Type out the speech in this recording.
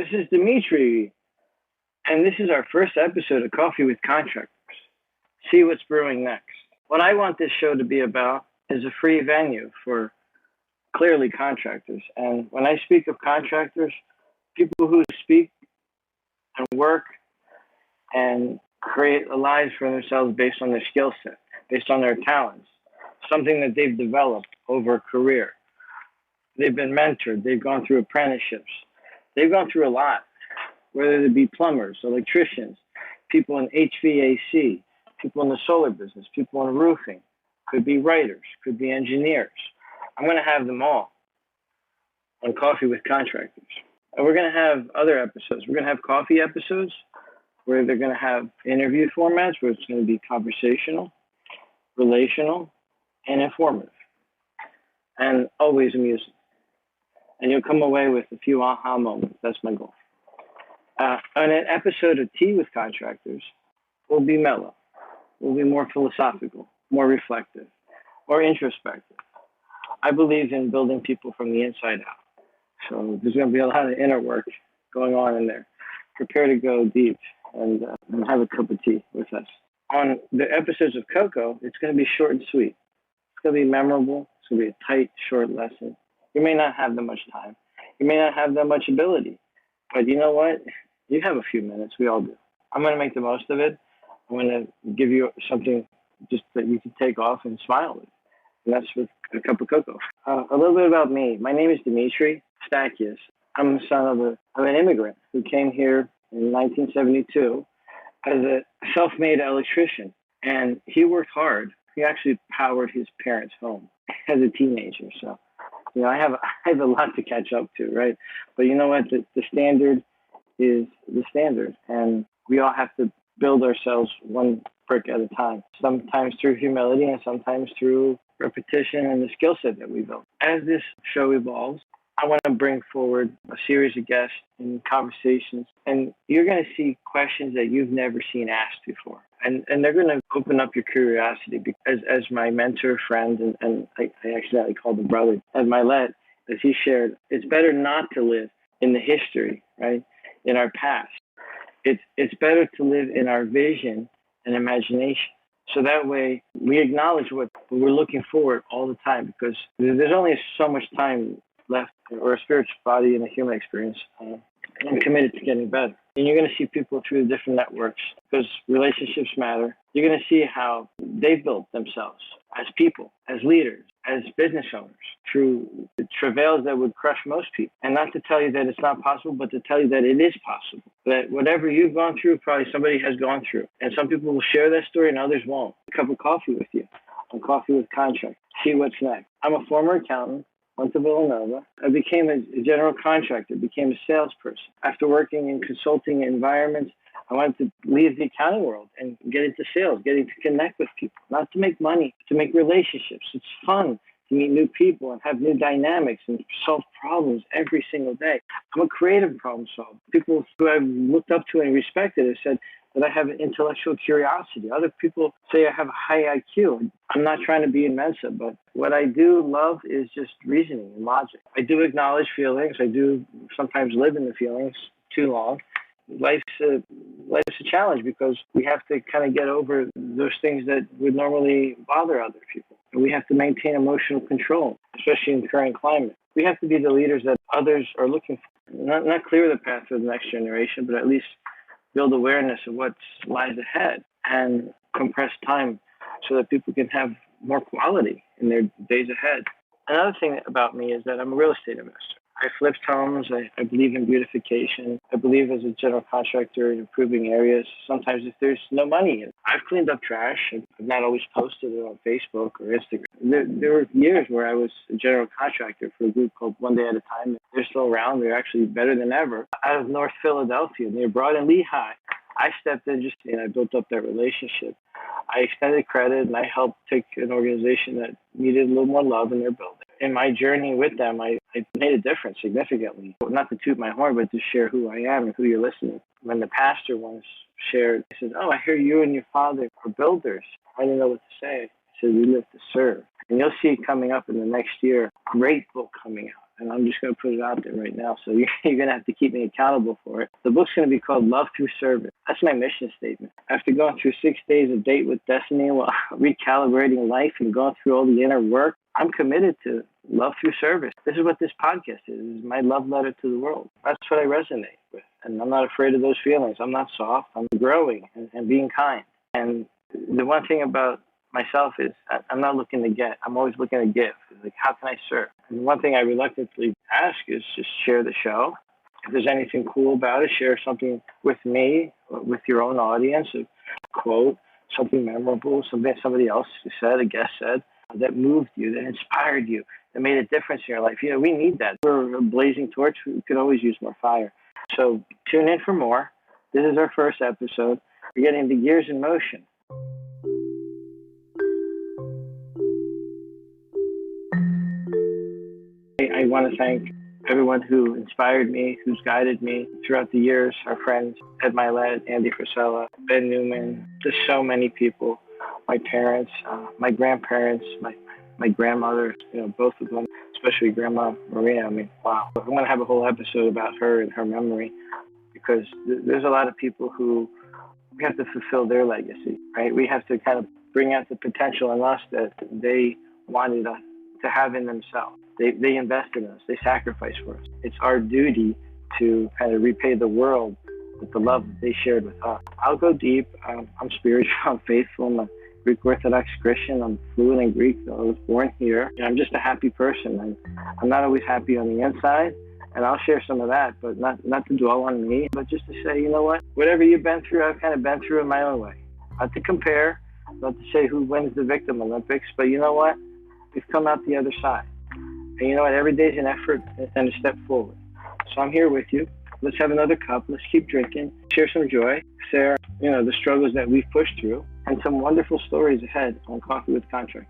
This is Dimitri, and this is our first episode of Coffee with Contractors. See what's brewing next. What I want this show to be about is a free venue for clearly contractors. And when I speak of contractors, people who speak and work and create lives for themselves based on their skill set, based on their talents, something that they've developed over a career. They've been mentored, they've gone through apprenticeships, they've gone through a lot, whether it be plumbers, electricians, people in HVAC, people in the solar business, people in roofing, could be writers, could be engineers. I'm going to have them all on Coffee with Contractors. And we're going to have other episodes. We're going to have coffee episodes where they're going to have interview formats where it's going to be conversational, relational, and informative, and always amusing. And you'll come away with a few aha moments. That's my goal. On an episode of Tea with Contractors, we'll be mellow. We'll be more philosophical, more reflective, more introspective. I believe in building people from the inside out. So there's going to be a lot of inner work going on in there. Prepare to go deep and have a cup of tea with us. On the episodes of Coco, it's going to be short and sweet. It's going to be memorable. It's going to be a tight, short lesson. You may not have that much time. You may not have that much ability. But you know what? You have a few minutes. We all do. I'm going to make the most of it. I'm going to give you something just that you can take off and smile with. And that's with a cup of cocoa. A little bit about me. My name is Dimitri Stakias. I'm the son of an immigrant who came here in 1972 as a self-made electrician. And he worked hard. He actually powered his parents' home as a teenager. So, I have a lot to catch up to, right? But you know what? The standard is the standard. And we all have to build ourselves one brick at a time, sometimes through humility and sometimes through repetition and the skill set that we built. As this show evolves, I want to bring forward a series of guests and conversations, and you're going to see questions that you've never seen asked before. And they're going to open up your curiosity because as my mentor, friend, and I actually called him brother, Ed Milet, as he shared, it's better not to live in the history, right, in our past. It's better to live in our vision and imagination. So that way we acknowledge what we're looking forward all the time, because there's only so much time left, or a spiritual body and a human experience. I'm committed to getting better. And you're going to see people through the different networks because relationships matter. You're going to see how they built themselves as people, as leaders, as business owners through the travails that would crush most people. And not to tell you that it's not possible, but to tell you that it is possible. That whatever you've gone through, probably somebody has gone through. And some people will share that story and others won't. A cup of coffee with you on Coffee with Contract. See what's next. I'm a former accountant. Went to Villanova. I became a general contractor, became a salesperson. After working in consulting environments, I wanted to leave the accounting world and get into sales, getting to connect with people, not to make money, to make relationships. It's fun to meet new people and have new dynamics and solve problems every single day. I'm a creative problem solver. People who I've looked up to and respected have said that I have an intellectual curiosity. Other people say I have a high IQ. I'm not trying to be in Mensa, but what I do love is just reasoning and logic. I do acknowledge feelings. I do sometimes live in the feelings too long. Life's a challenge because we have to kind of get over those things that would normally bother other people. And we have to maintain emotional control, especially in the current climate. We have to be the leaders that others are looking for. Not clear the path for the next generation, but at least build awareness of what lies ahead and compress time so that people can have more quality in their days ahead. Another thing about me is that I'm a real estate investor. I flipped homes. I believe in beautification. I believe as a general contractor in improving areas. Sometimes if there's no money, I've cleaned up trash. I've not always posted it on Facebook or Instagram. There were years where I was a general contractor for a group called One Day at a Time. They're still around. They're actually better than ever. Out of North Philadelphia, near Broad and Lehigh, I stepped in and I built up that relationship. I extended credit and I helped take an organization that needed a little more love in their building. In my journey with them, I made a difference significantly. Not to toot my horn, but to share who I am and who you're listening. When the pastor once shared, he said, "Oh, I hear you and your father are builders." I didn't know what to say. He said, "We live to serve." And you'll see coming up in the next year, a great book coming out. and I'm just going to put it out there right now. So you're going to have to keep me accountable for it. The book's going to be called Love Through Service. That's my mission statement. After going through 6 days of date with destiny while recalibrating life and going through all the inner work, I'm committed to love through service. This is what this podcast is my love letter to the world. That's what I resonate with. And I'm not afraid of those feelings. I'm not soft. I'm growing and being kind. And the one thing about myself is I'm not looking to get. I'm always looking to give. Like, how can I serve? And one thing I reluctantly ask is just share the show. If there's anything cool about it, share something with me, with your own audience, a quote, something memorable, something somebody else said, a guest said, that moved you, that inspired you, that made a difference in your life. We need that. We're a blazing torch. We could always use more fire. So tune in for more. This is our first episode. We're getting the gears in motion. I want to thank everyone who inspired me, who's guided me throughout the years, our friends, Ed Milet, Andy Frisella, Ben Newman, just so many people, my parents, my grandparents, my grandmother, both of them, especially Grandma Maria. I mean, wow. I'm going to have a whole episode about her and her memory because there's a lot of people who we have to fulfill their legacy, right? We have to kind of bring out the potential in us that they wanted us to have in themselves. They invested in us. They sacrificed for us. It's our duty to kind of repay the world with the love that they shared with us. I'll go deep. I'm spiritual. I'm faithful. I'm a Greek Orthodox Christian. I'm fluent in Greek. I was born here. I'm just a happy person. I'm not always happy on the inside, and I'll share some of that, but not to dwell on me, but just to say, you know what? Whatever you've been through, I've kind of been through in my own way. Not to compare, not to say who wins the Victim Olympics, but you know what? We've come out the other side. And you know what? Every day is an effort and a step forward. So I'm here with you. Let's have another cup. Let's keep drinking. Share some joy. Share, the struggles that we've pushed through and some wonderful stories ahead on Coffee with Contractors.